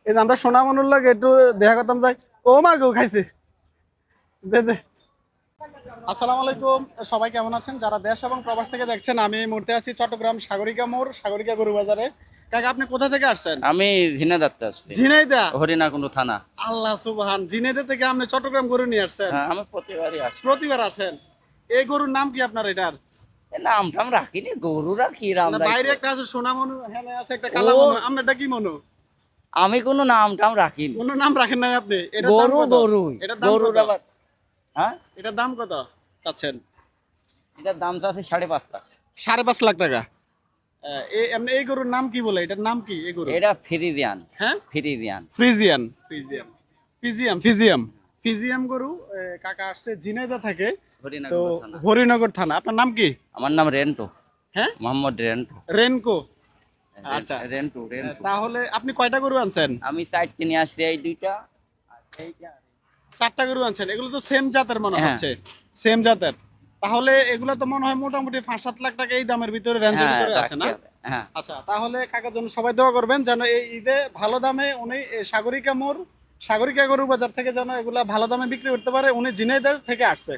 এই যে আমরা সোনামনুর লাগে একটু দেখা করতাম যাই। ও মা গো খাইছে। দে দে। আসসালামু আলাইকুম, সবাই কেমন আছেন? যারা দেশ এবং প্রবাস থেকে দেখছেন, আমি এই মুহূর্তে আছি চট্টগ্রাম সাগরিকা মোড়, সাগরিকা গরু বাজারে। কাকা, আপনি কোথা থেকে আসছেন? আমি ঝিনাইদহ আসছি, ঝিনাইদহ। হরিণাকুণ্ডু থানা। আল্লাহ সুবহান, ঝিনাইদহ থেকে আপনি চট্টগ্রাম গরু নিয়ে আসছেন? হ্যাঁ, আমি প্রতিবারই আসি। প্রতিবার আসেন। এই গরুর নাম কি আপনার এটার? এ নাম টাম রাখিনি, গরুরা কি রাম না, রাখবো? বাইরে একটা আছে সোনামনু, এখানে আছে একটা কালা মনু, আপনারটা কি মনু? আমি কোনো নাম টাম রাখিনি। কোনো নাম রাখেন নাই আপনি? এটার দাম গরু কত? গরুই, এটার দাম গরুর কত? আবার। হ্যাঁ, এটার দাম কত চাচ্ছেন? এটার দাম আছে 5.5 লাখ। 5.5 লাখ টাকা। এমনি এই গরুর নাম কি বলে? এটার নাম কি এই গরু? এটা ফ্রিজিয়ান। হ্যাঁ, ফ্রিজিয়ান। ফ্রিজিয়ান। ফ্রিজিয়াম ফিজিয়াম ফিজিয়াম ফিজিয়াম গরু। কাকা আসছে ঝিনাইদহ থেকে। তো হরিণাকুণ্ডু থানা। হরিনগর থানা। আপনার নাম কি? আমার নাম রেন্টু, হ্যাঁ, মোহাম্মদ রেন্টু। রেনকো। আচ্ছা। রেন্টু রেন্টু। তাহলে আপনি কয়টা গরু আনছেন? আমি 4টি নিয়ে আসছি, এই দুইটা আর এইটা। 4টা গরু আনছেন। এগুলো তো সেম জাতের মনে হ্যাঁ। হচ্ছে, সেম জাতের। তাহলে এগুলো তো মনে হয় মোটামুটি 5-7 লাখ টাকা এই দামের ভিতরে, রেঞ্জের হ্যাঁ, ভিতরে আছে না? রাখতে হবে। হ্যাঁ, আচ্ছা, তাহলে কাকার জন্য সবাই দোয়া করবেন যেন এই ঈদে ভালো দামে উনি এই সাগরিকা মোড়, সাগরিকা গরু বাজার থেকে যেন এগুলা ভালো দামে বিক্রি করতে পারে। উনি ঝিনাইদহ থেকে আসছে।